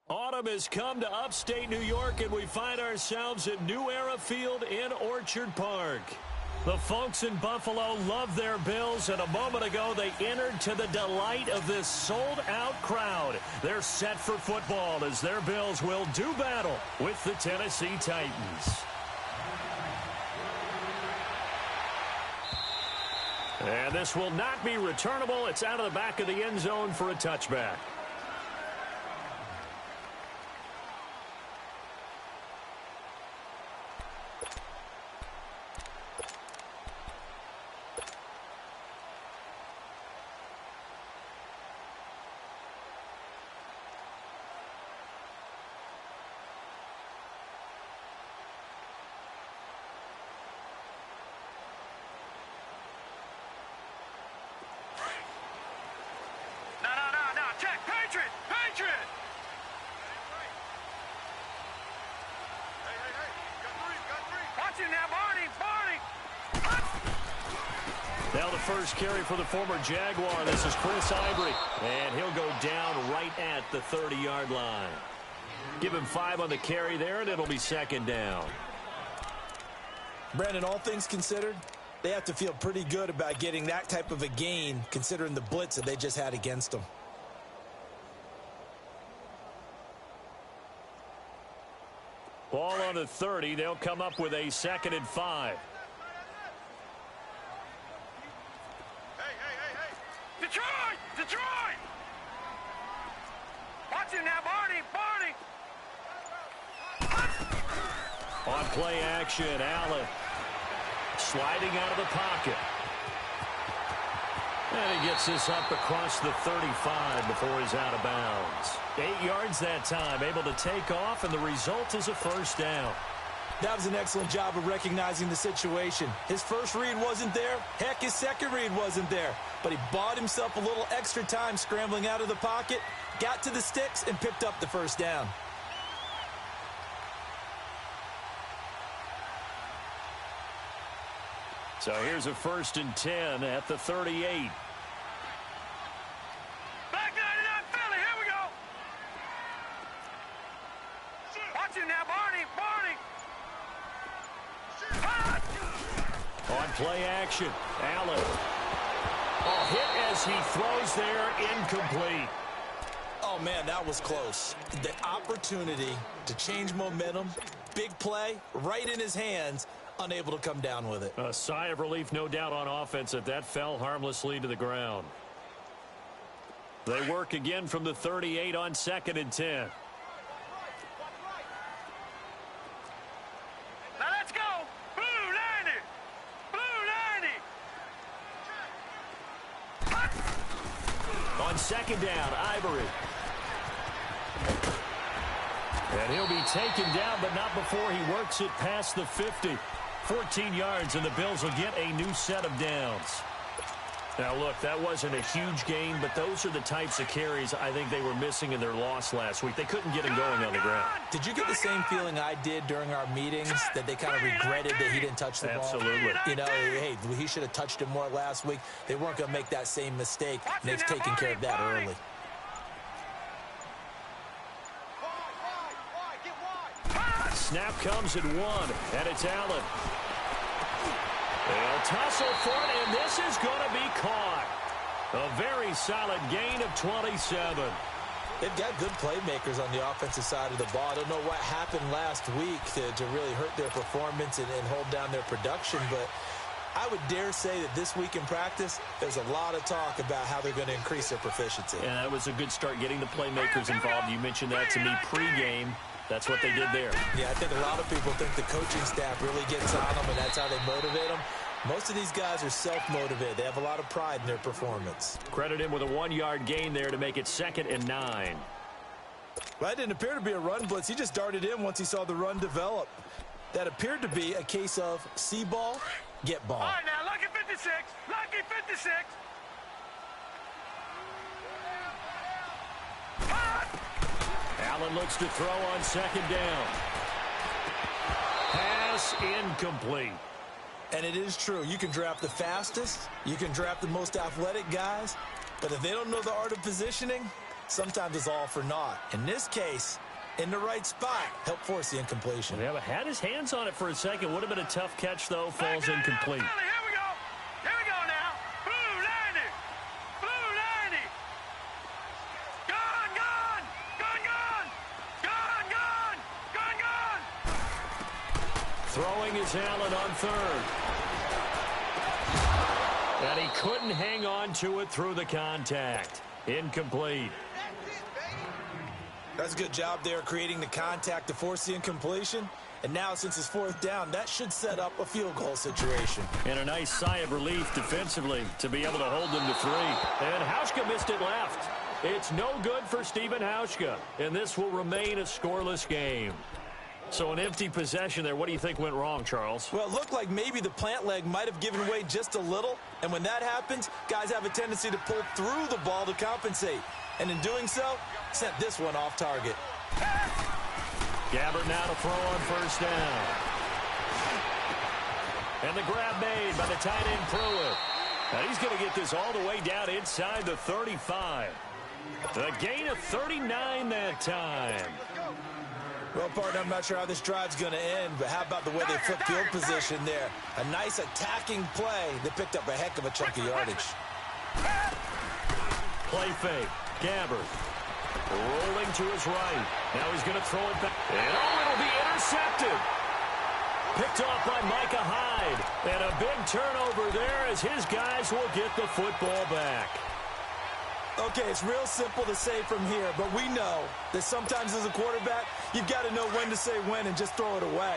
Autumn has come to upstate New York, and we find ourselves at New Era Field in Orchard Park. The folks in Buffalo love their Bills, and a moment ago they entered to the delight of this sold-out crowd. They're set for football as their Bills will do battle with the Tennessee Titans. And this will not be returnable. It's out of the back of the end zone for a touchback. Now the first carry for the former Jaguar. This is Chris Ivory, and he'll go down right at the 30-yard line. Give him 5 on the carry there, and it'll be second down. Brandon, all things considered, they have to feel pretty good about getting that type of a gain, considering the blitz that they just had against them. Ball on the 30. They'll come up with a 2nd and 5. Detroit! Watch him now, Barney! On play action, Allen sliding out of the pocket. And he gets this up across the 35 before he's out of bounds. 8 yards that time, able to take off, and the result is a first down. That was an excellent job of recognizing the situation. His first read wasn't there. Heck, his second read wasn't there. But he bought himself a little extra time scrambling out of the pocket, got to the sticks, and picked up the first down. So here's a 1st and 10 at the 38. Back 99 Philly, here we go. Watch him now, Barney! On play action, Allen. A hit as he throws there, incomplete. Oh, man, that was close. The opportunity to change momentum, big play, right in his hands, unable to come down with it. A sigh of relief, no doubt, on offense that fell harmlessly to the ground. They work again from the 38 on 2nd and 10. On 2nd down, Ivory. And he'll be taken down, but not before he works it past the 50. 14 yards, and the Bills will get a new set of downs. Now, look, that wasn't a huge gain, but those are the types of carries I think they were missing in their loss last week. They couldn't get him going on the ground. Did you get the same feeling I did during our meetings, that they kind of regretted that he didn't touch the ball? Absolutely. You know, hey, he should have touched it more last week. They weren't going to make that same mistake, and they've taken care of that early. Snap comes at 1, and it's Allen. They'll tussle for it, and this is going to be caught. A very solid gain of 27. They've got good playmakers on the offensive side of the ball. I don't know what happened last week to really hurt their performance and hold down their production, but I would dare say that this week in practice, there's a lot of talk about how they're going to increase their proficiency. Yeah, that was a good start getting the playmakers involved. You mentioned that to me pregame. That's what they did there. Yeah, I think a lot of people think the coaching staff really gets on them, and that's how they motivate them. Most of these guys are self-motivated. They have a lot of pride in their performance. Credit him with a 1-yard gain there to make it 2nd and 9. Well, that didn't appear to be a run blitz. He just darted in once he saw the run develop. That appeared to be a case of see ball, get ball. All right, now, lucky 56. Lucky 56. Allen looks to throw on 2nd down. Pass incomplete. And it is true. You can draft the fastest. You can draft the most athletic guys. But if they don't know the art of positioning, sometimes it's all for naught. In this case, in the right spot, help force the incompletion. Yeah, but had his hands on it for a second. Would have been a tough catch, though. Falls incomplete. Here we go. Here we go now. Blue 90. Blue 90. Gone, gone. Gone, gone. Gone, gone. Gone, gone. Throwing is Allen on third. And he couldn't hang on to it through the contact. Incomplete. That's a good job there creating the contact to force the incompletion. And now, since it's fourth down, that should set up a field goal situation. And a nice sigh of relief defensively to be able to hold them to 3. And Hauschka missed it left. It's no good for Stephen Hauschka. And this will remain a scoreless game. So an empty possession there. What do you think went wrong, Charles? Well, it looked like maybe the plant leg might have given way just a little. And when that happens, guys have a tendency to pull through the ball to compensate. And in doing so, sent this one off target. Gabbert now to throw on first down. And the grab made by the tight end Pruitt. Now he's going to get this all the way down inside the 35. The gain of 39 that time. Well, partner, I'm not sure how this drive's going to end, but how about the way they flipped field position there? A nice attacking play that picked up a heck of a chunk of yardage. Play fake. Gabbert rolling to his right. Now he's going to throw it back. And it'll be intercepted. Picked off by Micah Hyde. And a big turnover there as his guys will get the football back. Okay, it's real simple to say from here, but we know that sometimes as a quarterback, you've got to know when to say when and just throw it away.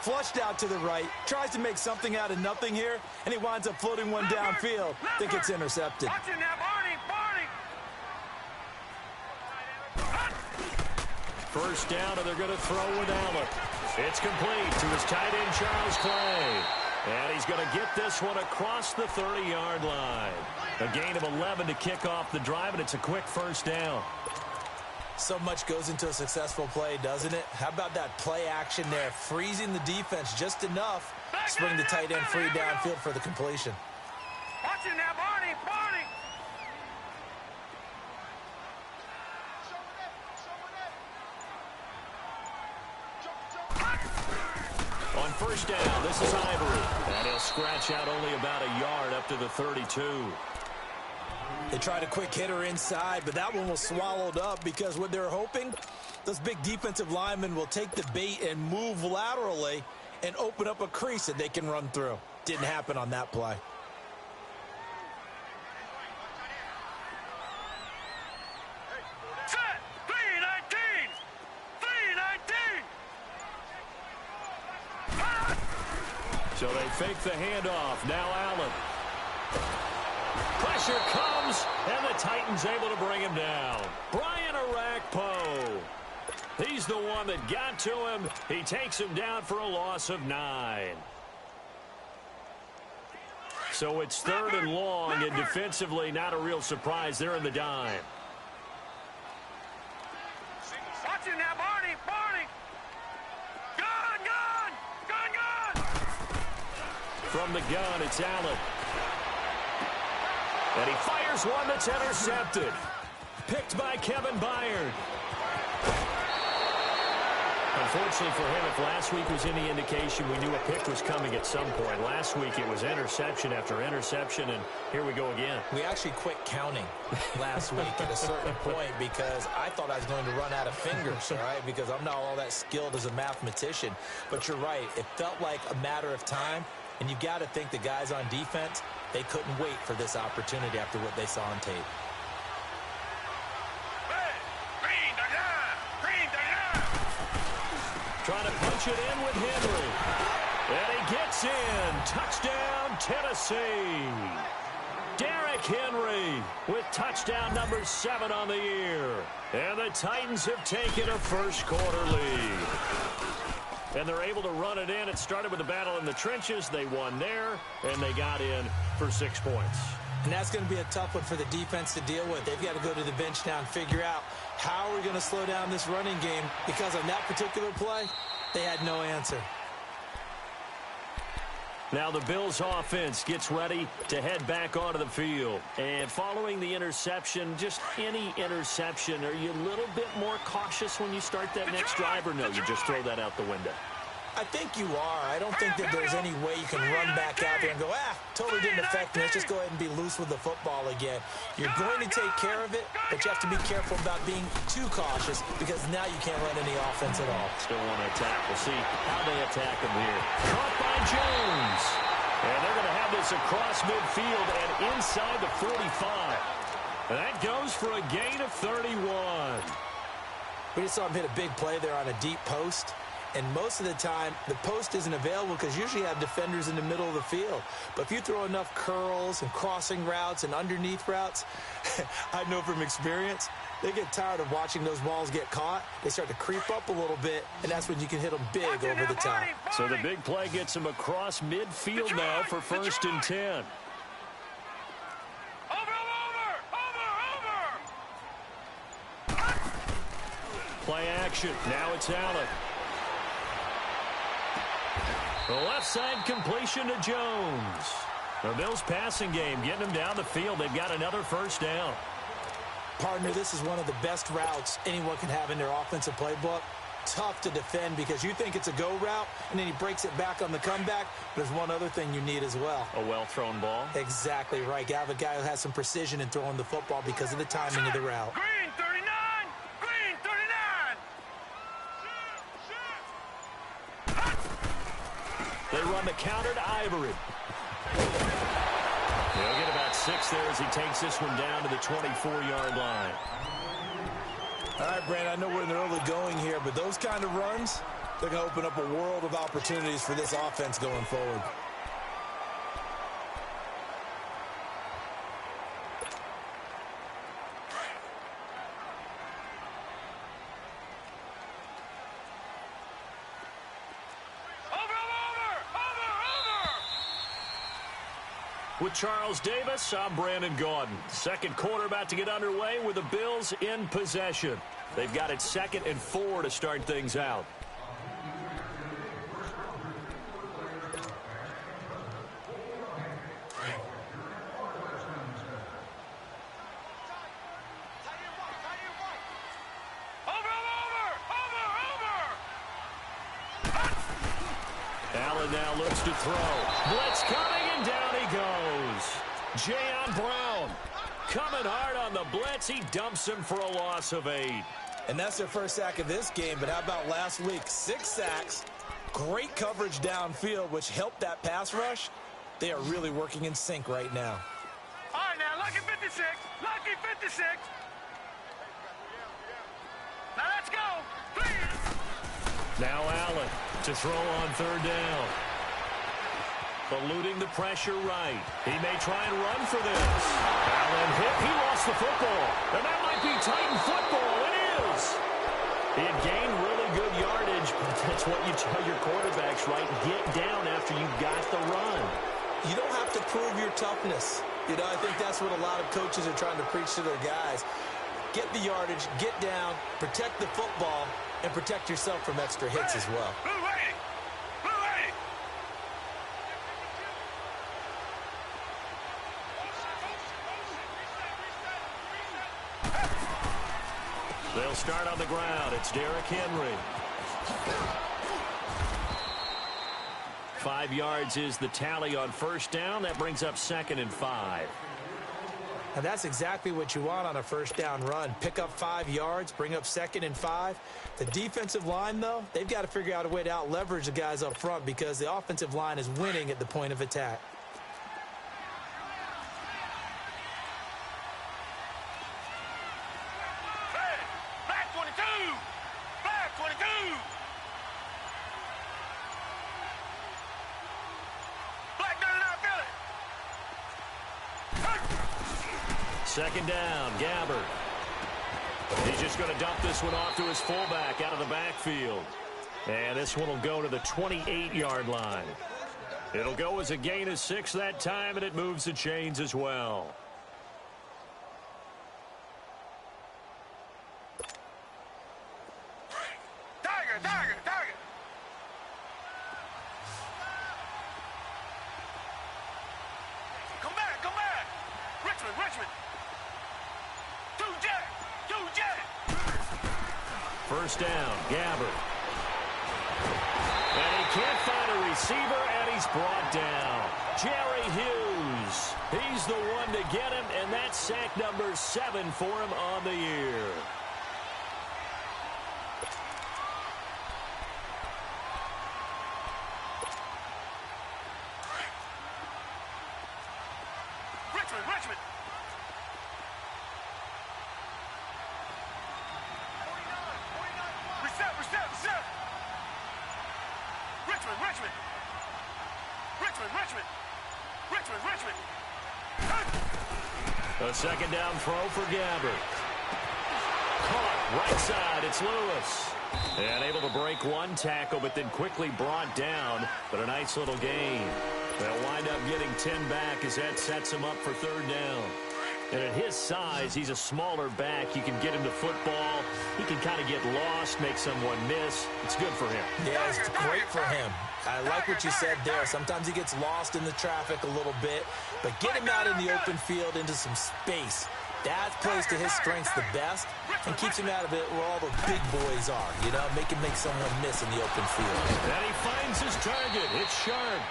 Flushed out to the right, tries to make something out of nothing here, and he winds up floating one downfield. Think it's intercepted. Watch it now, Barney. First down, and they're going to throw with Allen. It's complete to his tight end, Charles Clay. And he's going to get this one across the 30-yard line. A gain of 11 to kick off the drive, and it's a quick first down. So much goes into a successful play, doesn't it? How about that play action there, freezing the defense just enough to bring the tight end free downfield for the completion. Watch it now, Barney. On first down, this is Ivory. And he'll scratch out only about a yard up to the 32. They tried a quick hitter inside, but that one was swallowed up because what they're hoping, those big defensive linemen will take the bait and move laterally and open up a crease that they can run through. Didn't happen on that play. Set. 3-19. 3-19. So they fake the handoff. Now Allen. Pressure comes, and the Titans able to bring him down. Brian Orakpo. He's the one that got to him. He takes him down for a loss of 9. So it's 3rd and long, and defensively not a real surprise. They're in the dime. Watch it now, Barney. Gone. From the gun, it's Allen. And he fires one that's intercepted. Picked by Kevin Byard. Unfortunately for him, if last week was any indication, we knew a pick was coming at some point. Last week it was interception after interception, and here we go again. We actually quit counting last week at a certain point because I thought I was going to run out of fingers, all right, because I'm not all that skilled as a mathematician. But you're right. It felt like a matter of time, and you got to think the guys on defense, they couldn't wait for this opportunity after what they saw on tape. Trying to punch it in with Henry. And he gets in. Touchdown, Tennessee. Derrick Henry with touchdown number 7 on the year. And the Titans have taken a first-quarter lead. And they're able to run it in. It started with a battle in the trenches. They won there, and they got in for 6 points. And that's going to be a tough one for the defense to deal with. They've got to go to the bench now and figure out how we're going to slow down this running game, because on that particular play, they had no answer. Now the Bills offense gets ready to head back onto the field. And following the interception, just any interception, are you a little bit more cautious when you start that next drive, or no, you just throw that out the window? I think you are. I don't think that there's any way you can run back out there and go, totally didn't affect me. Let's just go ahead and be loose with the football again. You're going to take care of it, but you have to be careful about being too cautious because now you can't run any offense at all. Still want to attack. We'll see how they attack him here. Caught by Jones. And they're going to have this across midfield and inside the 45. And that goes for a gain of 31. We just saw him hit a big play there on a deep post. And most of the time, the post isn't available because usually you have defenders in the middle of the field. But if you throw enough curls and crossing routes and underneath routes, I know from experience, they get tired of watching those balls get caught. They start to creep up a little bit, and that's when you can hit them big over the top. So the big play gets him across midfield now for 1st and 10. Play action. Now it's Allen. The left side completion to Jones. The Bills passing game getting them down the field. They've got another 1st down. Partner, this is one of the best routes anyone can have in their offensive playbook. Tough to defend because you think it's a go route, and then he breaks it back on the comeback. There's one other thing you need as well. A well-thrown ball? Exactly right. You have a guy who has some precision in throwing the football because of the timing of the route. Green 39! Green 39! They run the counter to Ivory. He'll get about 6 there as he takes this one down to the 24-yard line. All right, Brandon, I know we're in the early going here, but those kind of runs, they're going to open up a world of opportunities for this offense going forward. With Charles Davis, I'm Brandon Gaudin. Second quarter about to get underway with the Bills in possession. They've got it 2nd and 4 to start things out. Allen now looks to throw. Blitz coming, and down he goes. Jayon Brown coming hard on the blitz. He dumps him for a loss of 8. And that's their first sack of this game, but how about last week? 6 sacks, great coverage downfield, which helped that pass rush. They are really working in sync right now. All right, now, lucky 56. Lucky 56. Now let's go. Please. Now Allen to throw on 3rd down. Eluding the pressure right. He may try and run for this. Allen hit. He lost the football. And that might be Titan football. It is. He had gained really good yardage, but that's what you tell your quarterbacks, right? Get down after you got the run. You don't have to prove your toughness. You know, I think that's what a lot of coaches are trying to preach to their guys. Get the yardage, get down, protect the football, and protect yourself from extra hits as well. Blue ready. Blue ready. They'll start on the ground. It's Derrick Henry. 5 yards is the tally on 1st down. That brings up 2nd and 5. And that's exactly what you want on a 1st down run. Pick up 5 yards, bring up 2nd and 5. The defensive line, though, they've got to figure out a way to out-leverage the guys up front because the offensive line is winning at the point of attack. Hey, Black 22. Black 22. Black 39 Philly. 2nd down, Gabbert. He's just going to dump this one off to his fullback out of the backfield. And this one will go to the 28-yard line. It'll go as a gain of 6 that time, and it moves the chains as well. Tiger, Tiger, Tiger. First down, Gabbert. And he can't find a receiver, and he's brought down. Jerry Hughes. He's the one to get him, and that's sack number 7 for him on the year. Richmond. Reset. Richmond. A second down throw for Gabbert. Caught right side. It's Lewis. And able to break one tackle, but then quickly brought down. But a nice little gain. They'll wind up getting 10 back as that sets him up for third down. And at his size, he's a smaller back. You can get him to football. He can kind of get lost, make someone miss. It's good for him. Yeah, it's great for him. I like what you said there. Sometimes he gets lost in the traffic a little bit, but get him out in the open field into some space. That plays to his strengths the best and keeps him out of it where all the big boys are, you know, make someone miss in the open field. And he finds his target. It's Sharp.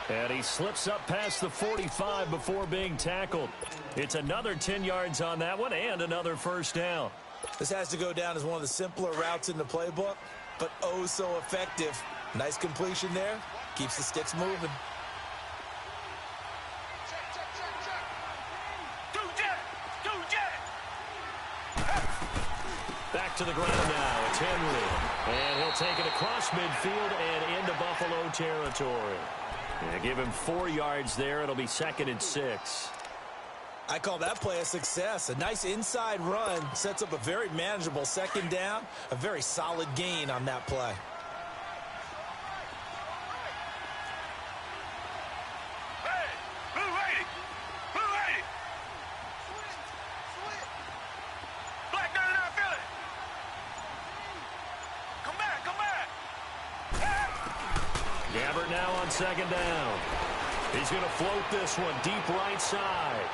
And he slips up past the 45 before being tackled. It's another 10 yards on that one and another first down. This has to go down as one of the simpler routes in the playbook, but oh so effective. Nice completion there. Keeps the sticks moving. Back to the ground now. It's Henry. And he'll take it across midfield and into Buffalo territory. And give him 4 yards there. It'll be 2nd and 6. I call that play a success. A nice inside run sets up a very manageable second down. A very solid gain on that play. Gabbert now on second down. He's going to float this one deep right side.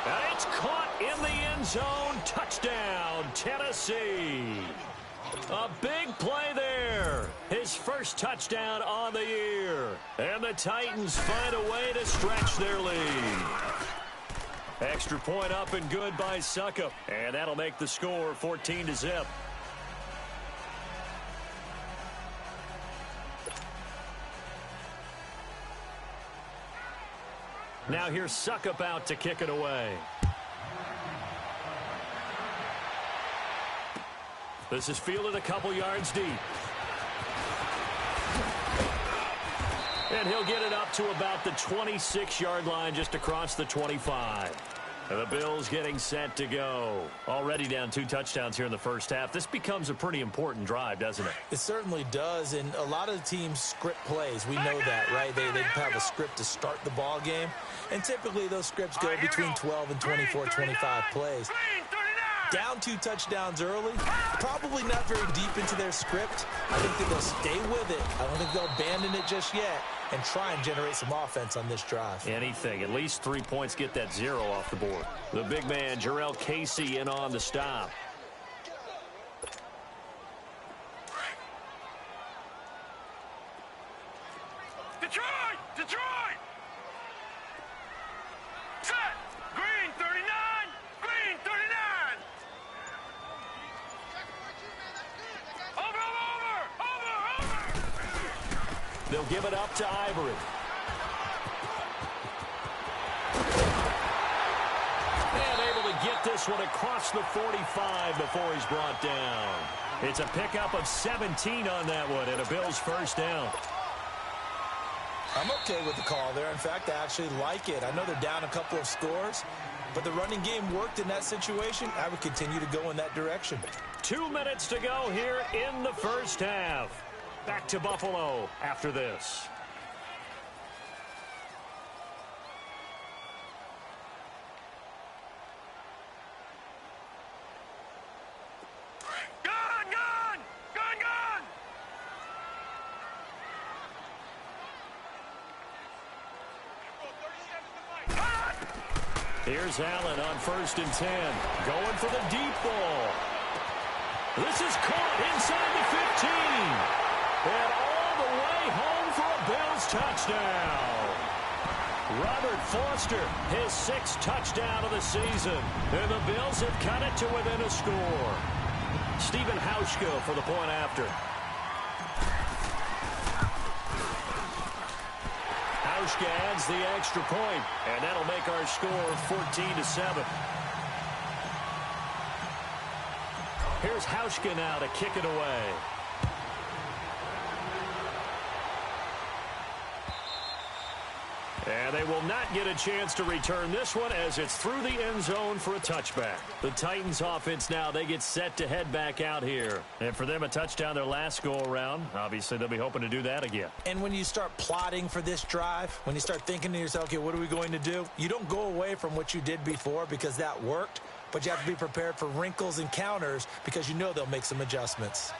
And it's caught in the end zone. Touchdown, Tennessee. A big play there. His first touchdown on the year. And the Titans find a way to stretch their lead. Extra point up and good by Succop. And that'll make the score 14-0. Now here's Succop out to kick it away. This is fielded a couple yards deep. And he'll get it up to about the 26-yard line, just across the 25. And the Bills getting set to go. Already down 2 touchdowns here in the first half. This becomes a pretty important drive, doesn't it? It certainly does, and a lot of the teams script plays. We know that, right? They have a script to start the ball game, and typically those scripts go between 12 and 24, 25 plays. Down 2 touchdowns early, probably not very deep into their script. I think that they'll stay with it. I don't think they'll abandon it just yet and try and generate some offense on this drive. Anything. At least 3 points, get that 0 off the board. The big man, Jarrell Casey, in on the stop. Detroit! Set! Green 39! Green 39! Over! They'll give it up to Ivory. And able to get this one across the 45 before he's brought down. It's a pickup of 17 on that one and a Bills first down. I'm okay with the call there. In fact, I actually like it. I know they're down a couple of scores, but the running game worked in that situation. I would continue to go in that direction. 2 minutes to go here in the first half. Back to Buffalo after this. Here's Allen on 1st and 10. Going for the deep ball. This is caught inside the 15. And all the way home for a Bills touchdown. Robert Foster, his 6th touchdown of the season. And the Bills have cut it to within a score. Stephen Hauschka for the point after. Hauschka adds the extra point, and that'll make our score 14-7. Here's Hauschka now to kick it away. And they will not get a chance to return this one as it's through the end zone for a touchback. The Titans offense now, they get set to head back out here. And for them, a touchdown their last go-around. Obviously, they'll be hoping to do that again. And when you start plotting for this drive, when you start thinking to yourself, okay, what are we going to do? You don't go away from what you did before because that worked, but you have to be prepared for wrinkles and counters because you know they'll make some adjustments.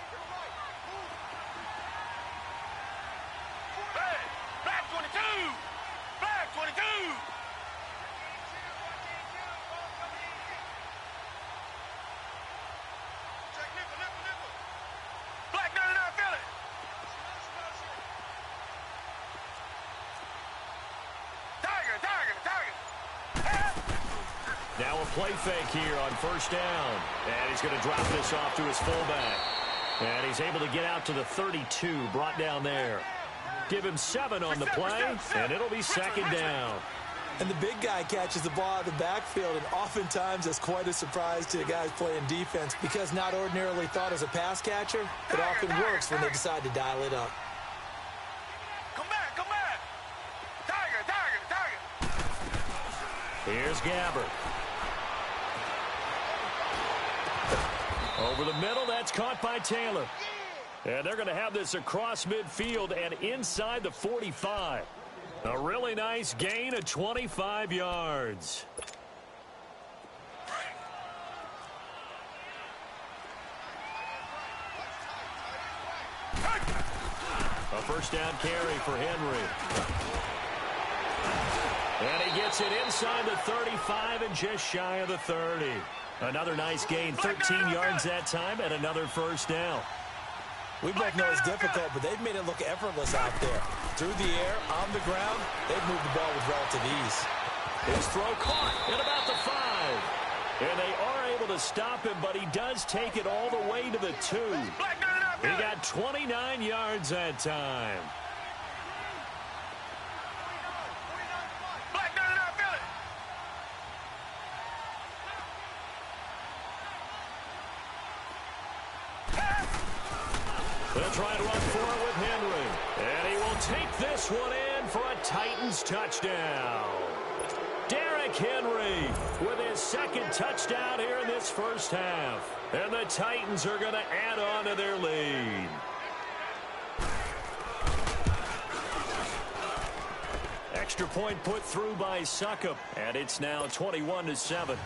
Now a play fake here on first down. And he's going to drop this off to his fullback. And he's able to get out to the 32, brought down there. Give him 7 on the play, and it'll be second down. And the big guy catches the ball out of the backfield, and oftentimes that's quite a surprise to the guys playing defense because not ordinarily thought as a pass catcher, it often works when they decide to dial it up. Come back, come back. Tiger. Here's Gabbert. Over the middle, that's caught by Taylor. And they're going to have this across midfield and inside the 45. A really nice gain of 25 yards. A first down carry for Henry. And he gets it inside the 35 and just shy of the 30. Another nice gain, 13 yards that time, and another first down. We both know it's difficult, but they've made it look effortless out there. Through the air, on the ground, they've moved the ball with relative ease. His throw caught at about the 5. And they are able to stop him, but he does take it all the way to the 2. He got 29 yards that time. They'll try to run for it with Henry. And he will take this one in for a Titans touchdown. Derrick Henry with his 2nd touchdown here in this first half. And the Titans are going to add on to their lead. Extra point put through by Succop. And it's now 21-7.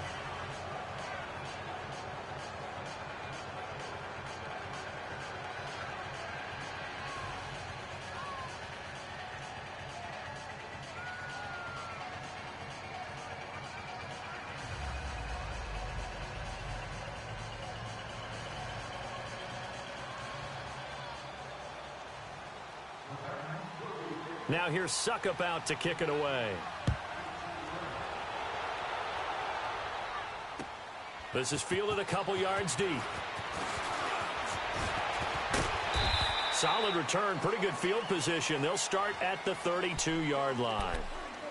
Now here's Succop out to kick it away. This is fielded a couple yards deep. Solid return, pretty good field position. They'll start at the 32-yard line.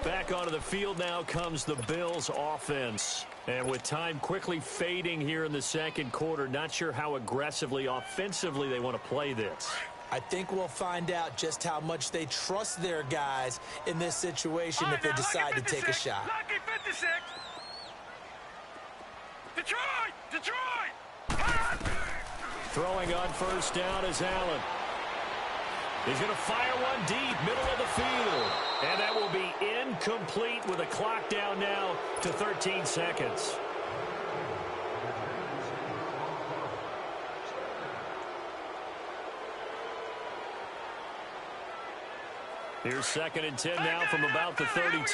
Back onto the field now comes the Bills offense. And with time quickly fading here in the second quarter, not sure how aggressively, offensively they want to play this. I think we'll find out just how much they trust their guys in this situation if they decide to take a shot. Lucky 56. Detroit! Throwing on first down is Allen. He's going to fire one deep, middle of the field. And that will be incomplete with a clock down now to 13 seconds. Here's 2nd and 10 now from about the 32.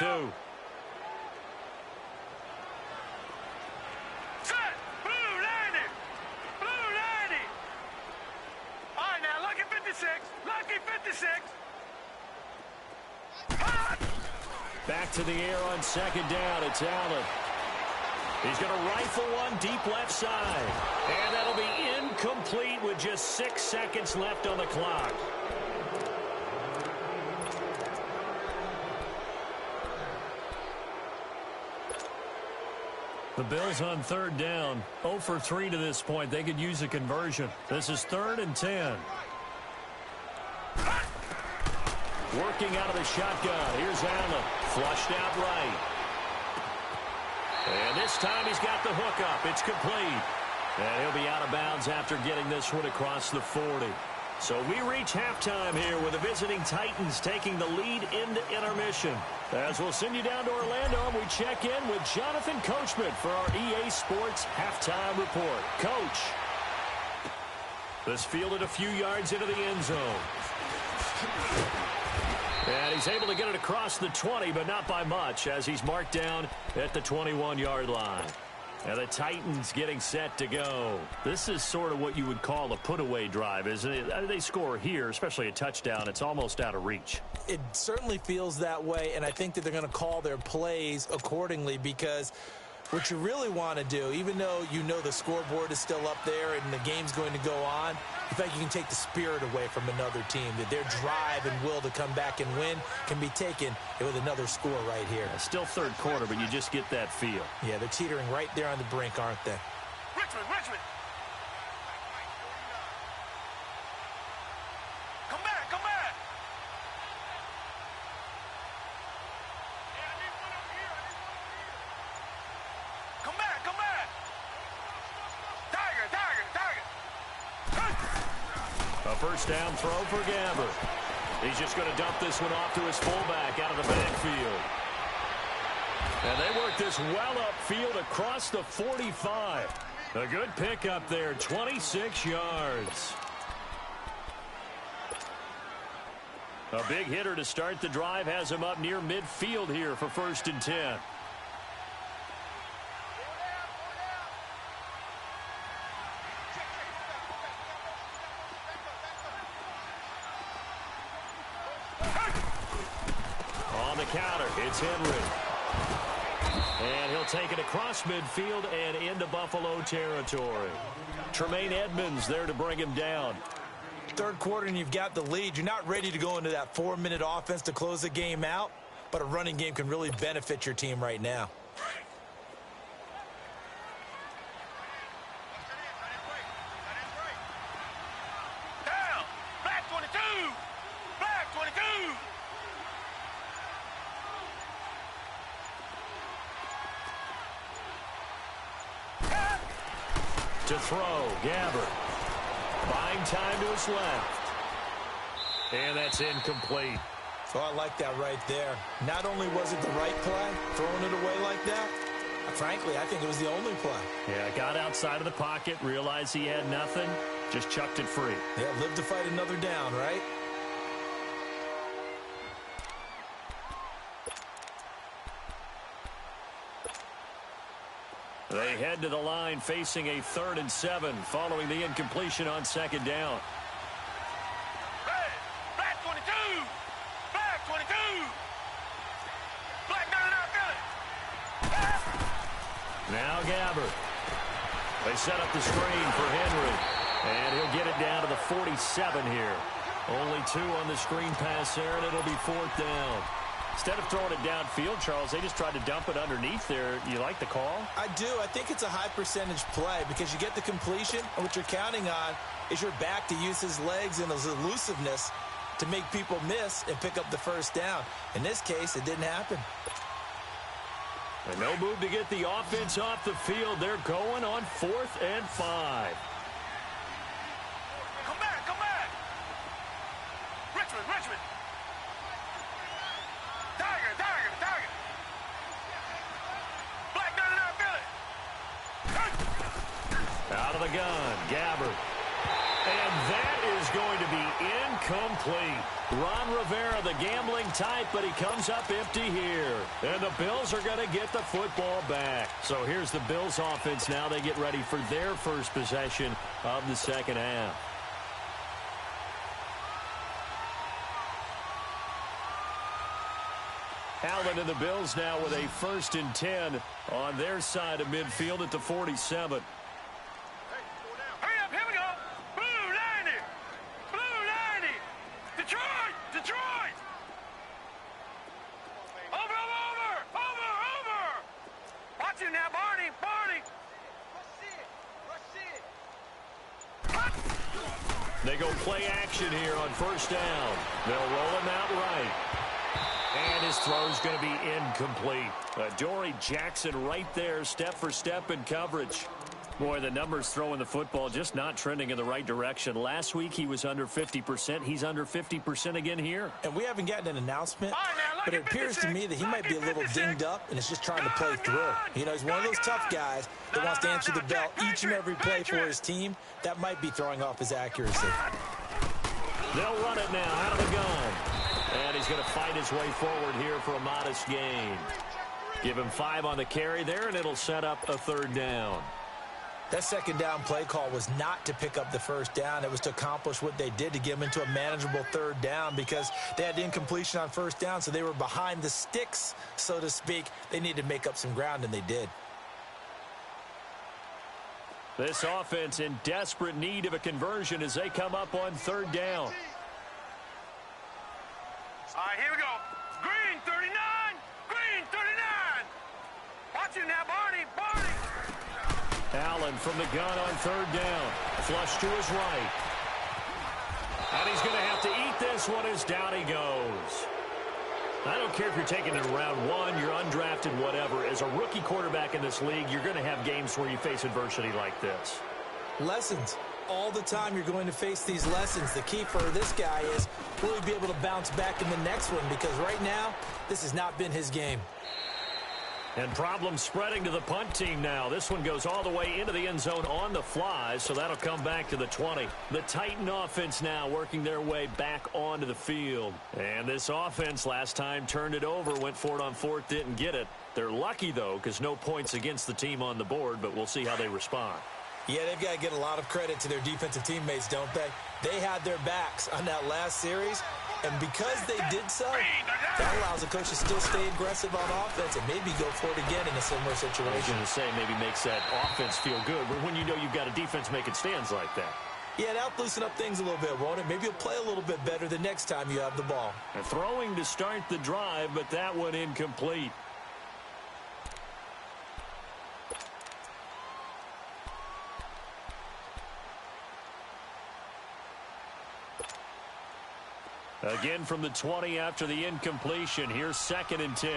Set! Blue landing! Blue landing! Back to the air on second down. It's Allen. He's going to rifle one deep left side. And that'll be incomplete with just 6 seconds left on the clock. The Bills on third down, 0 for 3 to this point. They could use a conversion. This is 3rd and 10. Working out of the shotgun. Here's Allen. Flushed out right. And this time he's got the hook up. It's complete. And he'll be out of bounds after getting this one across the 40. So we reach halftime here with the visiting Titans taking the lead into intermission. As we'll send you down to Orlando, and we check in with Jonathan Coachman for our EA Sports Halftime Report. Coach. This fielded a few yards into the end zone. And he's able to get it across the 20, but not by much, as he's marked down at the 21-yard line. And the Titans getting set to go. This is sort of what you would call a put-away drive, isn't it? They score here, especially a touchdown. It's almost out of reach. It certainly feels that way, and I think that they're going to call their plays accordingly, because what you really want to do, even though you know the scoreboard is still up there and the game's going to go on, in fact, you can take the spirit away from another team, that their drive and will to come back and win can be taken with another score right here. Still third quarter, but you just get that feel. Yeah, they're teetering right there on the brink, aren't they? Richmond, Richmond. Come back, come back. Yeah, I need one over here. Come back, come back. Tiger, Tiger, Tiger. A first down throw for Gabbert. He's just going to dump this one off to his fullback out of the backfield. And they work this well upfield across the 45. A good pickup there, 26 yards. A big hitter to start the drive has him up near midfield here for 1st and 10. On the counter, it's Henry. And he'll take it across midfield and into Buffalo territory. Tremaine Edmonds there to bring him down. Third quarter and you've got the lead. You're not ready to go into that 4-minute offense to close the game out, but a running game can really benefit your team right now. Down. Black 22. Black 22. To throw, Gabbert. Buying time to his left. And that's incomplete. So I like that right there. Not only was it the right play, throwing it away like that, frankly, I think it was the only play. Yeah, got outside of the pocket, realized he had nothing, just chucked it free. Yeah, live to fight another down, right? They head to the line facing a 3rd and 7 following the incompletion on second down. Red. Black 22. Black 22. Black 99 Philly. Now Gabbert. They set up the screen for Henry. And he'll get it down to the 47 here. Only 2 on the screen pass there, and it'll be 4th down. Instead of throwing it downfield, Charles, they just tried to dump it underneath there. You like the call? I do. I think it's a high percentage play because you get the completion, and what you're counting on is your back to use his legs and his elusiveness to make people miss and pick up the first down. In this case, it didn't happen. And no move to get the offense off the field. They're going on 4th and 5. Come back, come back. Richmond, Richmond. Tiger, Tiger, Tiger. Black 99 Philly. Out of the gun, Gabbert. And that is going to be incomplete. Ron Rivera, the gambling type, but he comes up empty here. And the Bills are going to get the football back. So here's the Bills offense now. They get ready for their first possession of the second half. Allen and the Bills now with a 1st and 10 on their side of midfield at the 47. Hurry up, here we go. Blue 90. Blue 90. Detroit. Detroit. Over. Watch it now, Barney. They go play action here on 1st down. They'll roll him out right. And his throw's going to be incomplete. Dory Jackson right there, step for step in coverage. Boy, the numbers throwing the football just not trending in the right direction. Last week he was under 50%. He's under 50% again here. And we haven't gotten an announcement, now, but it appears to me that he might be a little dinged up and is just trying to play through. You know, he's one of those tough guys that wants to answer the bell each and every play for his team. That might be throwing off his accuracy. They'll run it now out of the gun. And he's going to fight his way forward here for a modest gain. Give him 5 on the carry there, and it'll set up a 3rd down. That 2nd down play call was not to pick up the 1st down. It was to accomplish what they did, to get them into a manageable 3rd down, because they had incompletion on 1st down, so they were behind the sticks, so to speak. They needed to make up some ground, and they did. This offense in desperate need of a conversion as they come up on 3rd down. All right, here we go. Green 39. Green 39. Watch it now, Barney. Allen from the gun on 3rd down. Flush to his right. And he's going to have to eat this one as down he goes. I don't care if you're taking it in round 1, you're undrafted, whatever. As a rookie quarterback in this league, you're going to have games where you face adversity like this. Lessons. All the time you're going to face these lessons. The key for this guy is, will he be able to bounce back in the next one? Because right now, this has not been his game. And problems spreading to the punt team now. This one goes all the way into the end zone on the fly, so that'll come back to the 20. The Titan offense now working their way back onto the field. And this offense last time turned it over, went for it on 4th, didn't get it. They're lucky, though, because no points against the team on the board, but we'll see how they respond. Yeah, they've got to get a lot of credit to their defensive teammates, don't they? They had their backs on that last series, and because they did so, that allows the coach to still stay aggressive on offense and maybe go for it again in a similar situation. I was going to say maybe makes that offense feel good, but when you know you've got a defense making stands like that. Yeah, that'll loosen up things a little bit, won't it? Maybe you'll play a little bit better the next time you have the ball. And throwing to start the drive, but that one incomplete. Again from the 20 after the incompletion. Here's 2nd and 10.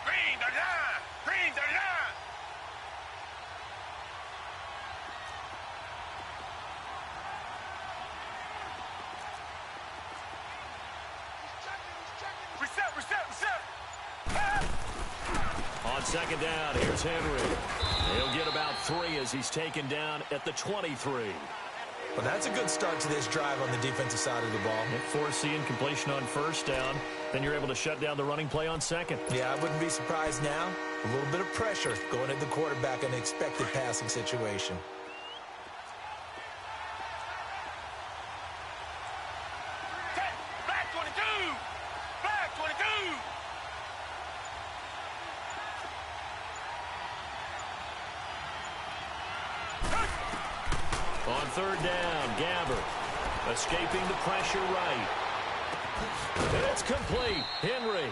Green 39. Green 39. Reset. On 2nd down, here's Henry. He'll get about 3 as he's taken down at the 23. Well, that's a good start to this drive on the defensive side of the ball. Force the incompletion on 1st down. Then you're able to shut down the running play on 2nd. Yeah, I wouldn't be surprised now. A little bit of pressure going at the quarterback in an expected passing situation. Black 22. Black 22. On 3rd down, Gabbert escaping the pressure right. And it's complete. Henry.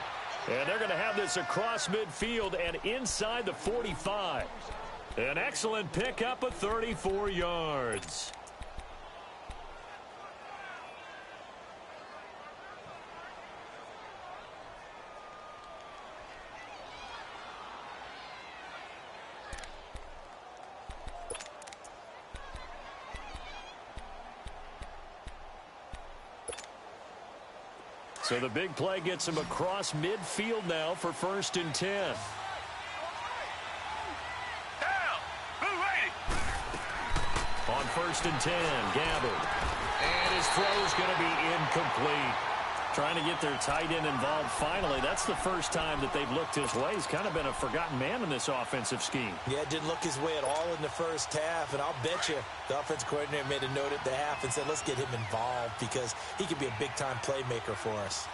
And they're going to have this across midfield and inside the 45. An excellent pickup of 34 yards. So the big play gets him across midfield now for 1st and 10. Down. Blue 80. On 1st and 10, Gabbert. And his throw is going to be incomplete. Trying to get their tight end involved finally. That's the first time that they've looked his way. He's kind of been a forgotten man in this offensive scheme. Yeah, it didn't look his way at all in the first half, and I'll bet you the offense coordinator made a note at the half and said, let's get him involved because he could be a big-time playmaker for us.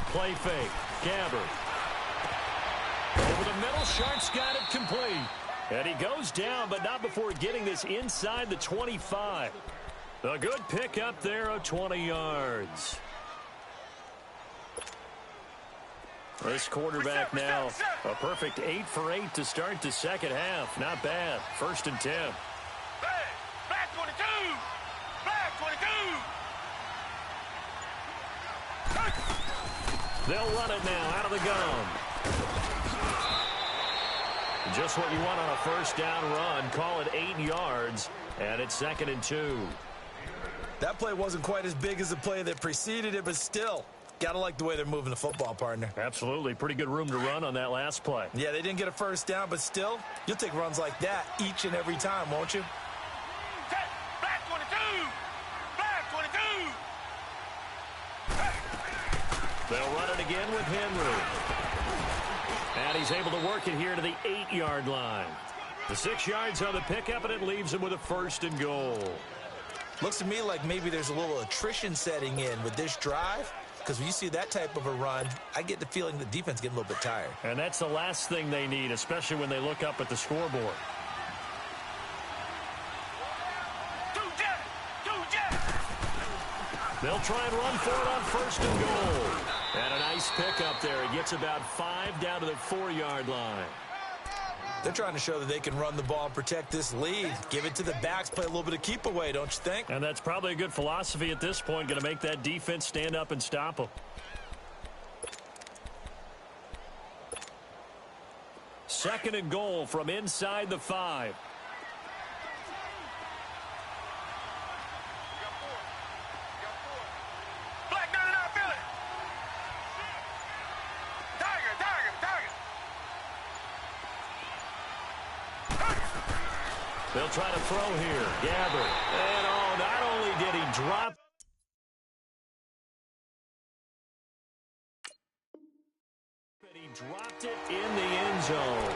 Play fake. Gabbert. Over the middle, Sharp's got it complete. And he goes down, but not before getting this inside the 25. A good pickup there of 20 yards. This quarterback now a perfect 8 for 8 to start the second half. Not bad. 1st and 10. Back 22. Back 22. They'll run it now out of the gun. Just what you want on a first down run. Call it 8 yards, and it's 2nd and 2. That play wasn't quite as big as the play that preceded it, but still, got to like the way they're moving the football, partner. Absolutely. Pretty good room to run on that last play. Yeah, they didn't get a first down, but still, you'll take runs like that each and every time, won't you? Back 22. Back 22. They'll run it again with Henry. And he's able to work it here to the 8-yard line. The 6 yards on the pickup, and it leaves him with a 1st and goal. Looks to me like maybe there's a little attrition setting in with this drive, because when you see that type of a run, I get the feeling the defense getting a little bit tired. And that's the last thing they need, especially when they look up at the scoreboard. They'll try and run for it on 1st and goal. And a nice pickup there. It gets about 5 down to the 4-yard line. They're trying to show that they can run the ball and protect this lead. Give it to the backs, play a little bit of keep away, don't you think? And that's probably a good philosophy at this point, going to make that defense stand up and stop them. 2nd and goal from inside the 5. They'll try to throw here. Gabbert. And not only did he drop, but he dropped it in the end zone.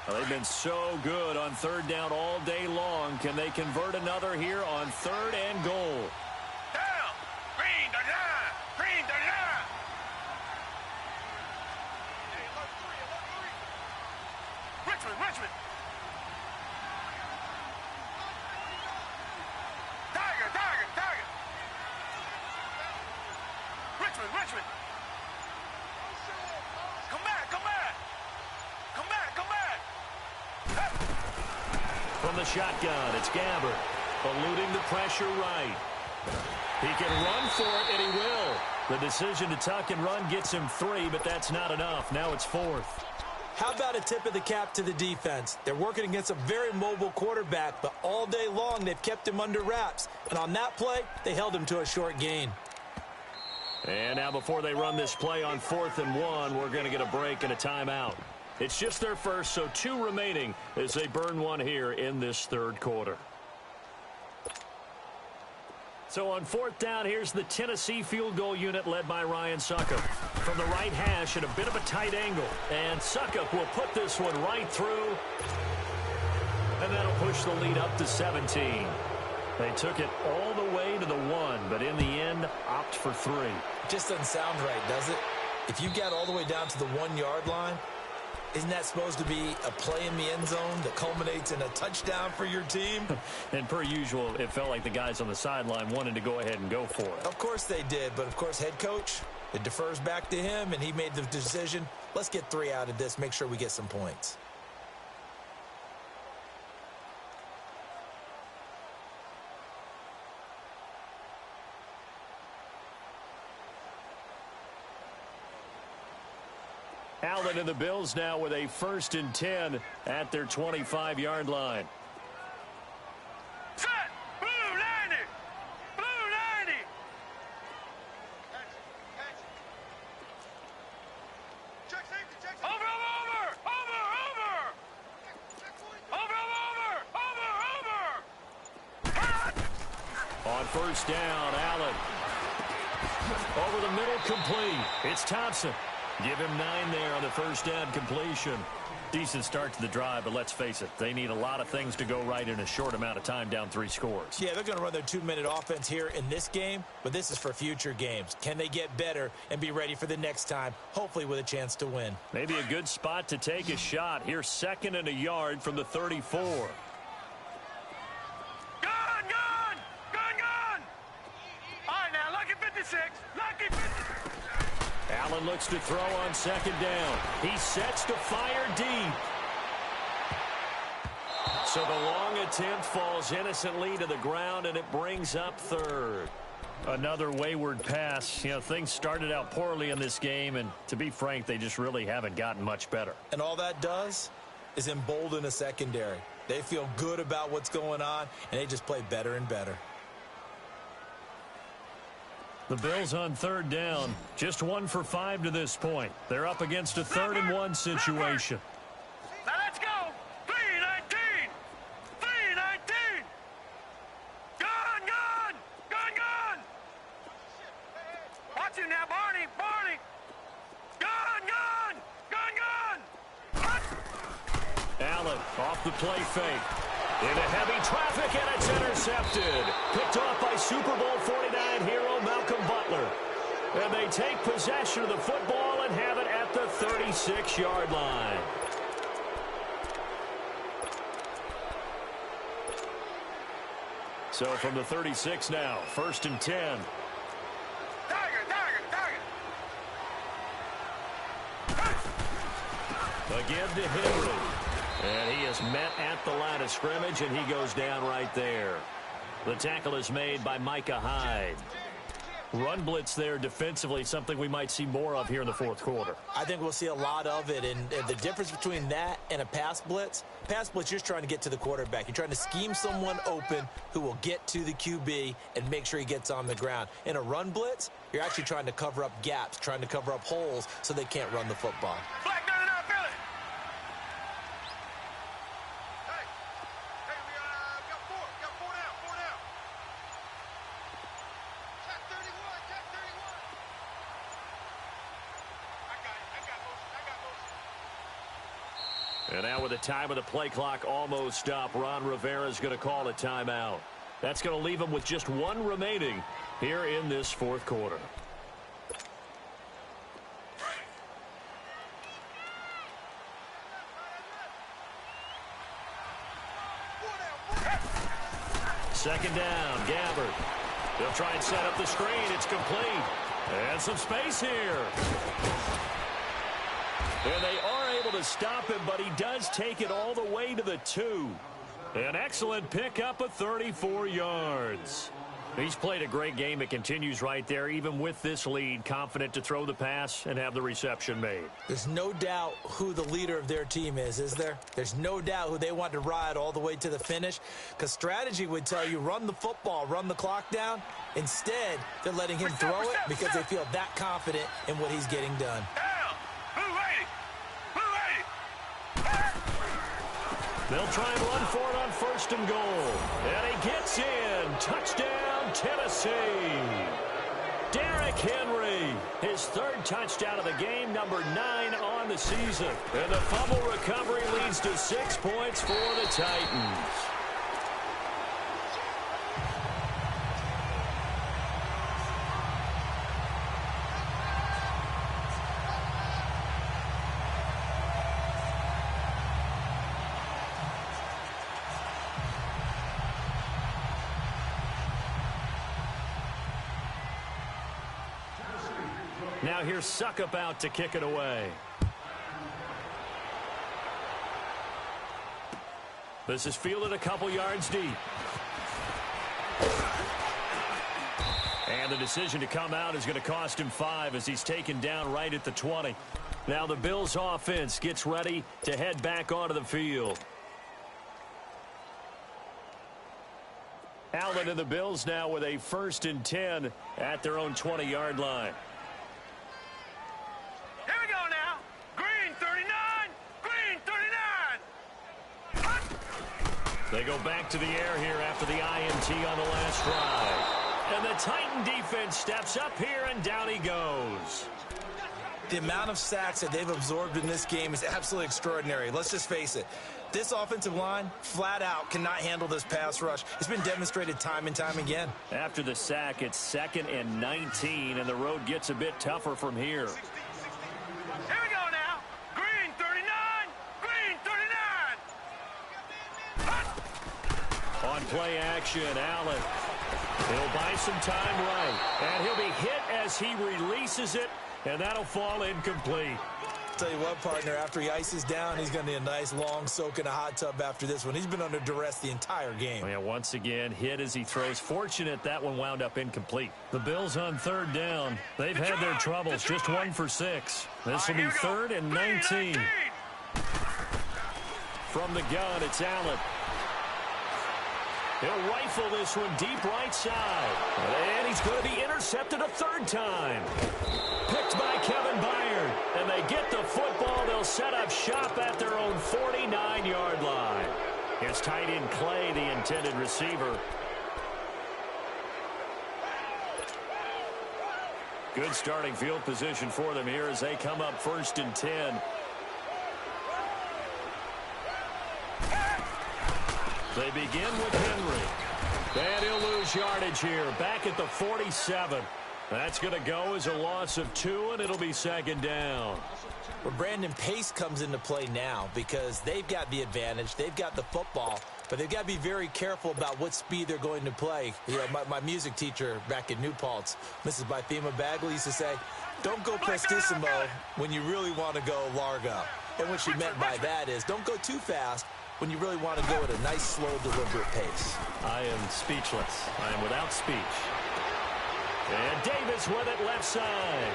Well, they've been so good on 3rd down all day long. Can they convert another here on 3rd and goal? Down. Green 39. Green 39. Richmond. Tiger. Richmond. Come back. From the shotgun, it's Gabbert, eluding the pressure right. He can run for it, and he will. The decision to tuck and run gets him 3, but that's not enough. Now it's 4th. How about a tip of the cap to the defense? They're working against a very mobile quarterback, but all day long they've kept him under wraps. And on that play, they held him to a short gain. And now before they run this play on 4th and 1, we're going to get a break and a timeout. It's just their first, so 2 remaining as they burn one here in this 3rd quarter. So on 4th down, here's the Tennessee field goal unit led by Ryan Succop. From the right hash at a bit of a tight angle. And Succop will put this one right through. And that'll push the lead up to 17. They took it all the way to the 1, but in the end, opt for 3. Just doesn't sound right, does it? If you get all the way down to the 1-yard line, isn't that supposed to be a play in the end zone that culminates in a touchdown for your team? And per usual, it felt like the guys on the sideline wanted to go ahead and go for it. Of course they did, but of course head coach, it defers back to him, and he made the decision, let's get 3 out of this, make sure we get some points. Allen and the Bills now with a 1st and 10 at their 25-yard line. Set. Blue 90. Blue on first down. Allen. Over the middle, complete. It's Thompson. Give him 9 there on the first down completion. Decent start to the drive, but let's face it, they need a lot of things to go right in a short amount of time, down 3 scores. Yeah, they're going to run their 2-minute offense here in this game, but this is for future games. Can they get better and be ready for the next time, hopefully with a chance to win? Maybe a good spot to take a shot. Here's 2nd and a yard from the 34. Gun! All right, now, lucky 56. Lucky 56. Allen looks to throw on 2nd down. He sets to fire deep. So the long attempt falls innocently to the ground, and it brings up 3rd. Another wayward pass. You know, things started out poorly in this game, and to be frank, they just really haven't gotten much better. And all that does is embolden a secondary. They feel good about what's going on, and they just play better and better. The Bills on 3rd down. Just 1 for 5 to this point. They're up against a 3rd and 1 situation. Now let's go. 3-19. 3-19. Gun. Watch him now, Barney. Gun. Allen off the play fake. Into heavy traffic, and it's intercepted. Picked off by Super Bowl 49 hero Malcolm Butler. And they take possession of the football and have it at the 36-yard line. So from the 36 now, 1st and 10. Tiger. Again to Henry. And he is met at the line of scrimmage, and he goes down right there. The tackle is made by Micah Hyde. Run blitz there defensively, something we might see more of here in the 4th quarter. I think we'll see a lot of it, and the difference between that and a pass blitz, you're just trying to get to the quarterback. You're trying to scheme someone open who will get to the QB and make sure he gets on the ground. In a run blitz, you're actually trying to cover up gaps, trying to cover up holes so they can't run the football. Black gun and I feel it. Hey, we got 4 down. Check 31. I got motion. And now with the time of the play clock almost up, Ron Rivera is going to call a timeout. That's going to leave him with just 1 remaining here in this 4th quarter. Second down, Gabbard. They'll try and set up the screen. It's complete. And some space here. And they are able to stop him, but he does take it all the way to the 2. An excellent pickup of 34 yards. He's played a great game. It continues right there, even with this lead, confident to throw the pass and have the reception made. There's no doubt who the leader of their team is there? There's no doubt who they want to ride all the way to the finish, because strategy would tell you run the football, run the clock down. Instead, they're letting him throw it because they feel that confident in what he's getting done. They'll try and run for it on 1st and goal. And he gets in. Touchdown, Tennessee. Derrick Henry, his 3rd touchdown of the game, number 9 on the season. And the fumble recovery leads to 6 points for the Titans. Now here's Suckup out to kick it away. This is fielded a couple yards deep. And the decision to come out is going to cost him 5 as he's taken down right at the 20. Now the Bills offense gets ready to head back onto the field. Allen and the Bills now with a 1st and 10 at their own 20-yard line. Here we go now. Green 39. They go back to the air here after the INT on the last drive. And the Titan defense steps up here, and down he goes. The amount of sacks that they've absorbed in this game is absolutely extraordinary. Let's just face it. This offensive line, flat out, cannot handle this pass rush. It's been demonstrated time and time again. After the sack, it's 2nd and 19, and the road gets a bit tougher from here. Here we go now. Green 39. Green 39. On play action, Allen. He'll buy some time right, and he'll be hit as he releases it, and that'll fall incomplete. Tell you what, partner, after he ices down, he's going to need a nice long soak in a hot tub after this one. He's been under duress the entire game. Oh, yeah, once again, hit as he throws. Fortunate that one wound up incomplete. The Bills on 3rd down. They've had their troubles, just 1 for 6. This will be 3rd and 19. From the gun, it's Allen. He'll rifle this one deep right side. And he's going to be intercepted a 3rd time. Picked by Kevin Byard. And they get the football. They'll set up shop at their own 49-yard line. It's tight end Clay, the intended receiver. Good starting field position for them here as they come up 1st and 10. They begin with Henry. And he'll lose yardage here. Back at the 47. That's going to go as a loss of 2, and it'll be 2nd down. Well, Brandon, pace comes into play now because they've got the advantage. They've got the football, but they've got to be very careful about what speed they're going to play. You know, my music teacher back in New Paltz, Mrs. Bythema Bagley, used to say, don't go prestissimo when you really want to go largo. And what she meant by that is don't go too fast when you really want to go at a nice, slow, deliberate pace. I am speechless. I am without speech. And Davis with it left side.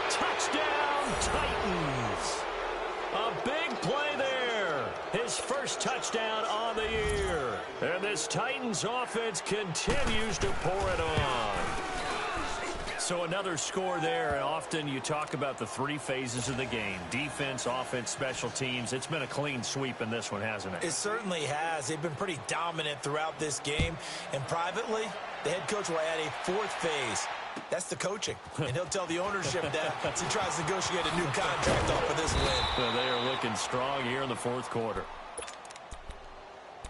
Touchdown, Titans. A big play there. His first touchdown on the year. And this Titans offense continues to pour it on. So another score there. Often you talk about the 3 phases of the game. Defense, offense, special teams. It's been a clean sweep in this one, hasn't it? It certainly has. They've been pretty dominant throughout this game. And privately, the head coach will add a 4th phase. That's the coaching. And he'll tell the ownership that as he tries to negotiate a new contract off of this win. Well, they are looking strong here in the 4th quarter.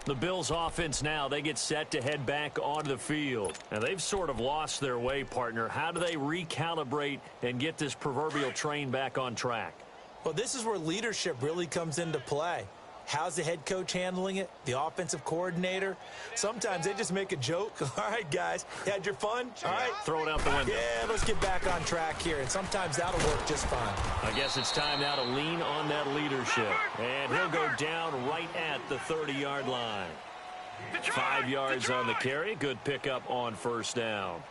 The Bills offense now, they get set to head back onto the field. And they've sort of lost their way, partner. How do they recalibrate and get this proverbial train back on track? Well, this is where leadership really comes into play. How's the head coach handling it? The offensive coordinator? Sometimes they just make a joke. All right, guys, you had your fun? All right. Throw it out the window. Yeah, let's get back on track here. And sometimes that'll work just fine. I guess it's time now to lean on that leadership. And he'll go down right at the 30-yard line. 5 yards on the carry. Good pickup on 1st down.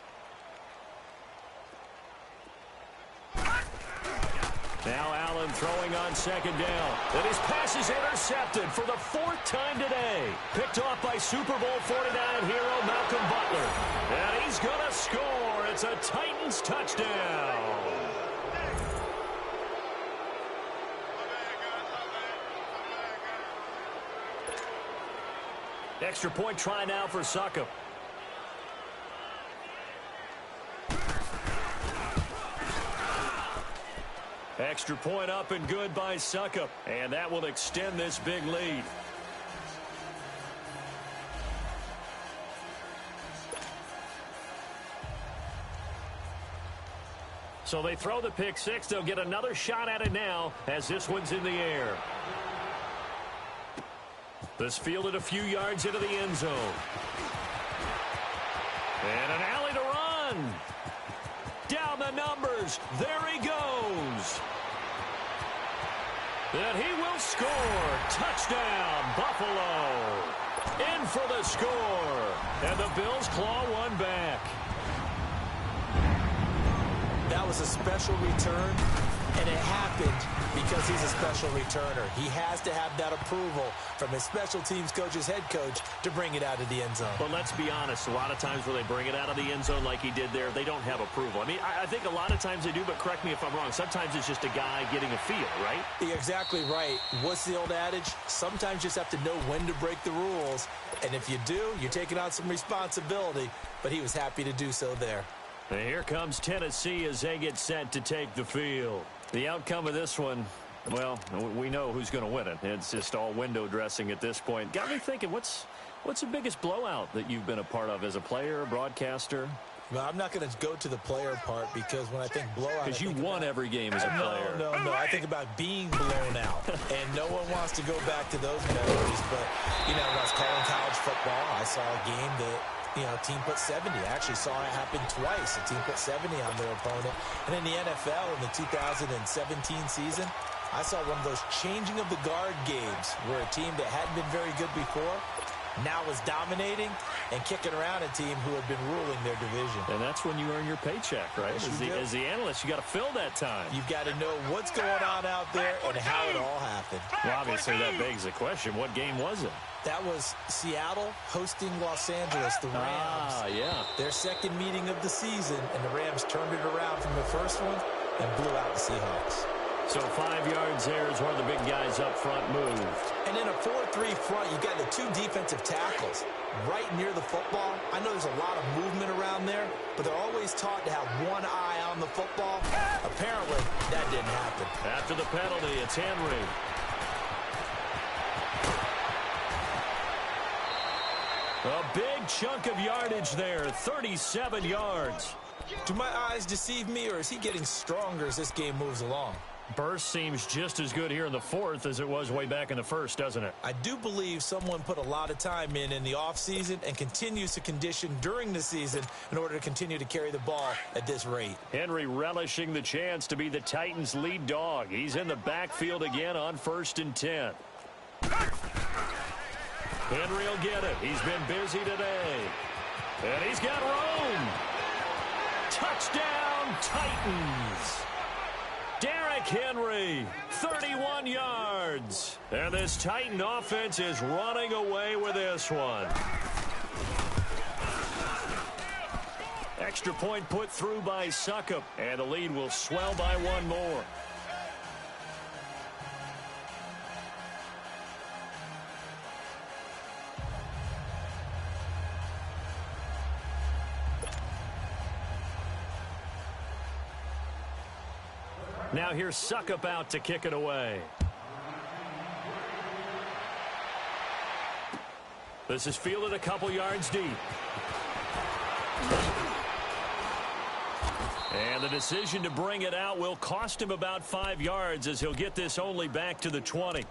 Now Allen throwing on 2nd down. And his pass is intercepted for the 4th time today. Picked off by Super Bowl 49 hero Malcolm Butler. And he's going to score. It's a Titans touchdown. Extra point try now for Succop. Extra point up and good by Succop. And that will extend this big lead. So they throw the pick 6. They'll get another shot at it now as this one's in the air. This fielded a few yards into the end zone. And an alley to run. Down the numbers. There he goes. And he will score. Touchdown, Buffalo. In for the score. And the Bills claw one back. That was a special return. And it happened because he's a special returner. He has to have that approval from his special teams coach's head coach to bring it out of the end zone. But let's be honest, a lot of times when they bring it out of the end zone like he did there, they don't have approval. I mean, I think a lot of times they do, but correct me if I'm wrong. Sometimes it's just a guy getting a feel, right? You're exactly right. What's the old adage? Sometimes you just have to know when to break the rules. And if you do, you're taking on some responsibility. But he was happy to do so there. And here comes Tennessee as they get set to take the field. The outcome of this one, well, we know who's going to win it. It's just all window dressing at this point. Got me thinking, what's the biggest blowout that you've been a part of as a player, broadcaster? Well, I'm not going to go to the player part because when I think blowout... Because you won every game as a player. No. I think about being blown out. And no one wants to go back to those memories. But, when I was calling college football, I saw a game that... a team put 70. I actually saw it happen twice. A team put 70 on their opponent. And in the NFL, in the 2017 season, I saw one of those changing of the guard games where a team that hadn't been very good before now was dominating and kicking around a team who had been ruling their division. And that's when you earn your paycheck, right? As the analyst, you got to fill that time. You've got to know what's going on out there and how it all happened. Well, obviously, that begs the question, what game was it? That was Seattle hosting Los Angeles, the Rams. Yeah. Their second meeting of the season, and the Rams turned it around from the first one and blew out the Seahawks. So 5 yards there is where the big guys up front moved. And in a 4-3 front, you've got the two defensive tackles right near the football. I know there's a lot of movement around there, but they're always taught to have one eye on the football. Apparently, that didn't happen. After the penalty, it's Henry. A big chunk of yardage there, 37 yards. Do my eyes deceive me, or is he getting stronger as this game moves along? Burst seems just as good here in the fourth as it was way back in the first, doesn't it? I do believe someone put a lot of time in the offseason and continues to condition during the season in order to continue to carry the ball at this rate. Henry relishing the chance to be the Titans' lead dog. He's in the backfield again on 1st and 10. Henry will get it. He's been busy today. And he's got room. Touchdown, Titans. Derrick Henry, 31 yards. And this Titan offense is running away with this one. Extra point put through by Succop. And the lead will swell by one more. Now here's Succop out to kick it away. This is fielded a couple yards deep. And the decision to bring it out will cost him about 5 yards as he'll get this only back to the 20.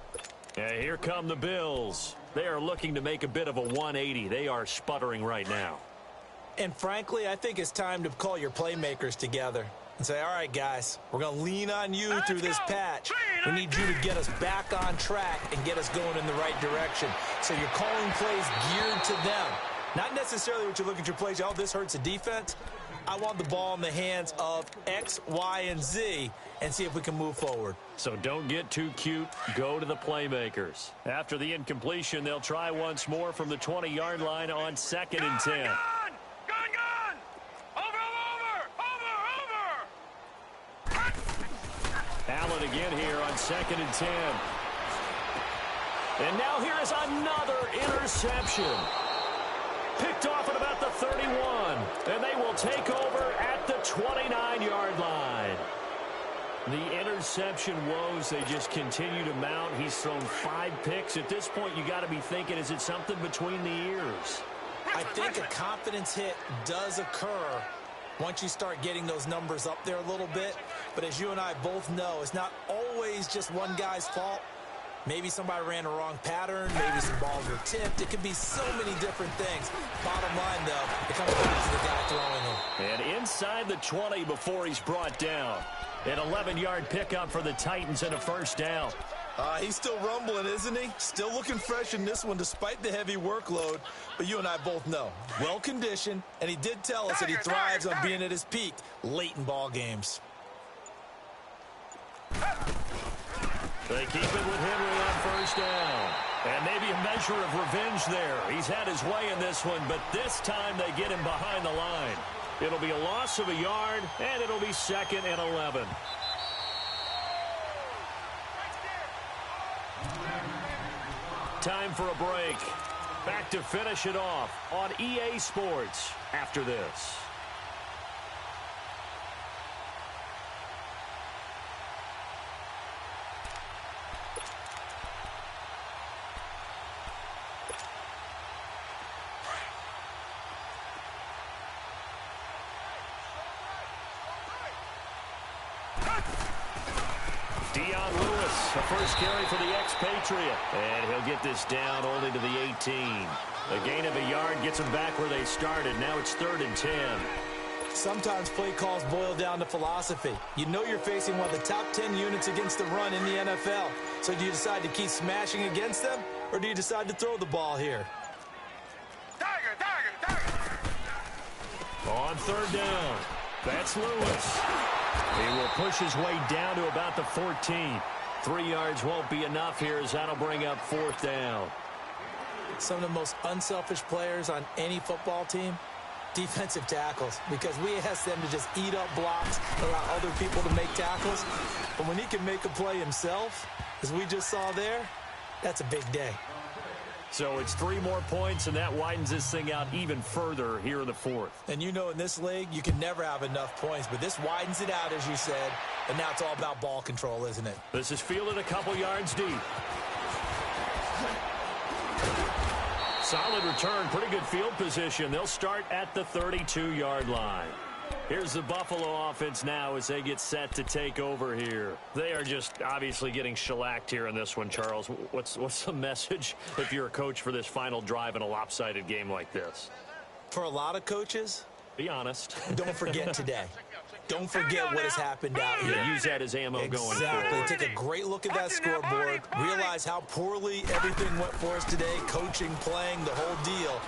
And here come the Bills. They are looking to make a bit of a 180. They are sputtering right now. And frankly, I think it's time to call your playmakers together and say, all right, guys, we're going to lean on you through this patch. We need you to get us back on track and get us going in the right direction. So you're calling plays geared to them. Not necessarily what you look at your plays, oh, this hurts the defense. I want the ball in the hands of X, Y, and Z and see if we can move forward. So don't get too cute. Go to the playmakers. After the incompletion, they'll try once more from the 20-yard line on 2nd and 10. Allen again here on 2nd and 10. And now here is another interception. Picked off at about the 31. And they will take over at the 29-yard line. The interception woes, they just continue to mount. He's thrown 5 picks. At this point, you got to be thinking, is it something between the ears? I think a confidence hit does occur once you start getting those numbers up there a little bit. But as you and I both know, it's not always just one guy's fault. Maybe somebody ran a wrong pattern. Maybe some balls were tipped. It could be so many different things. Bottom line, though, it comes back to the guy throwing them. And inside the 20 before he's brought down. An 11-yard pickup for the Titans and a first down. He's still rumbling, isn't he? Still looking fresh in this one despite the heavy workload. But you and I both know, well-conditioned, and he did tell us that he thrives on being at his peak late in ball games. They keep it with Henry on first down. And maybe a measure of revenge there. He's had his way in this one, but this time they get him behind the line. It'll be a loss of a yard, and it'll be 2nd and 11. Time for a break. Back to finish it off on EA Sports after this. The first carry for the expatriate. And he'll get this down only to the 18. A gain of a yard gets them back where they started. Now it's 3rd and 10. Sometimes play calls boil down to philosophy. You know you're facing one of the top 10 units against the run in the NFL. So do you decide to keep smashing against them, or do you decide to throw the ball here? Tiger. On 3rd down, that's Lewis. He will push his way down to about the 14. 3 yards won't be enough here as that'll bring up 4th down. Some of the most unselfish players on any football team, defensive tackles, because we ask them to just eat up blocks, allow other people to make tackles. But when he can make a play himself, as we just saw there, that's a big day. So it's 3 more points, and that widens this thing out even further here in the 4th. And you know in this league, you can never have enough points, but this widens it out, as you said, and now it's all about ball control, isn't it? This is fielded a couple yards deep. Solid return, pretty good field position. They'll start at the 32-yard line. Here's the Buffalo offense now as they get set to take over here. They are just obviously getting shellacked here in this one, Charles. What's the message if you're a coach for this final drive in a lopsided game like this? For a lot of coaches, be honest. Don't forget today. Don't forget what has happened out here. Use that as ammo going forward. Exactly. Take a great look at that scoreboard. Realize how poorly everything went for us today. Coaching, playing, the whole deal.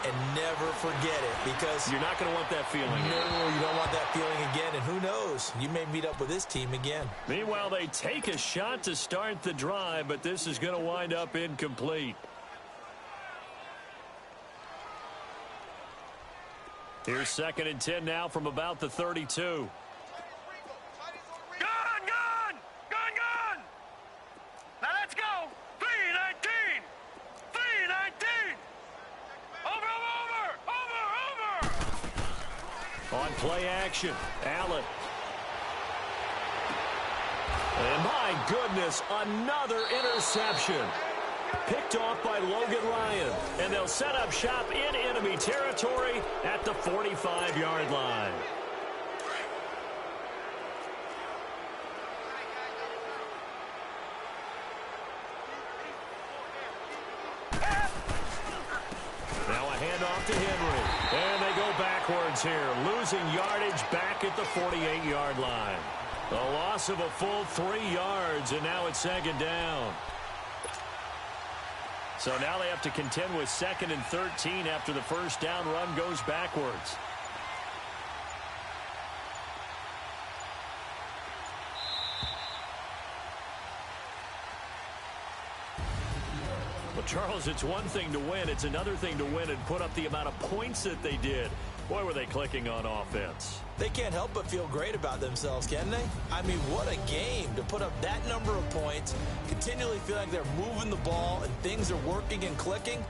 And never forget it, because you're not going to want that feeling. No, you don't want that feeling again. And who knows? You may meet up with this team again. Meanwhile, they take a shot to start the drive, but this is going to wind up incomplete. Here's 2nd and 10 now from about the 32. Gun! Now let's go. 3-19. 3-19. Over. On play action, Allen. And my goodness, another interception. Picked off by Logan Ryan. And they'll set up shop in enemy territory at the 45-yard line. Now a handoff to Henry. And they go backwards here, losing yardage back at the 48-yard line. A loss of a full 3 yards, and now it's 2nd down. So now they have to contend with 2nd and 13 after the first down run goes backwards. Well, Charles, it's one thing to win. It's another thing to win and put up the amount of points that they did. Boy, were they clicking on offense. They can't help but feel great about themselves, can they? I mean, what a game to put up that number of points, continually feel like they're moving the ball and things are working and clicking.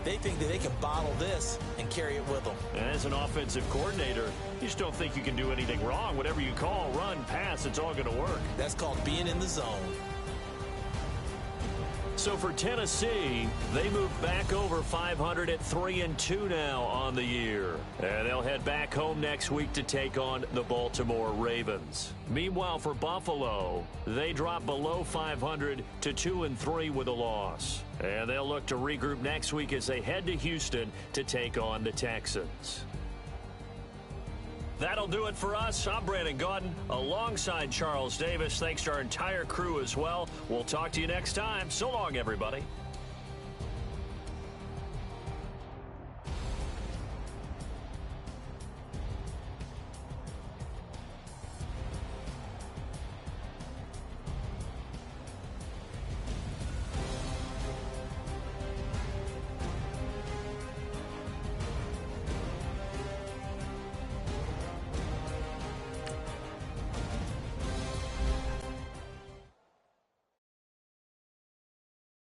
They think that they can bottle this and carry it with them. And as an offensive coordinator, you just don't think you can do anything wrong. Whatever you call, run, pass, it's all going to work. That's called being in the zone. So for Tennessee, they move back over 500 at 3-2 now on the year. And they'll head back home next week to take on the Baltimore Ravens. Meanwhile, for Buffalo, they drop below 500 to 2-3 with a loss. And they'll look to regroup next week as they head to Houston to take on the Texans. That'll do it for us. I'm Brandon Gaudin alongside Charles Davis. Thanks to our entire crew as well. We'll talk to you next time. So long, everybody.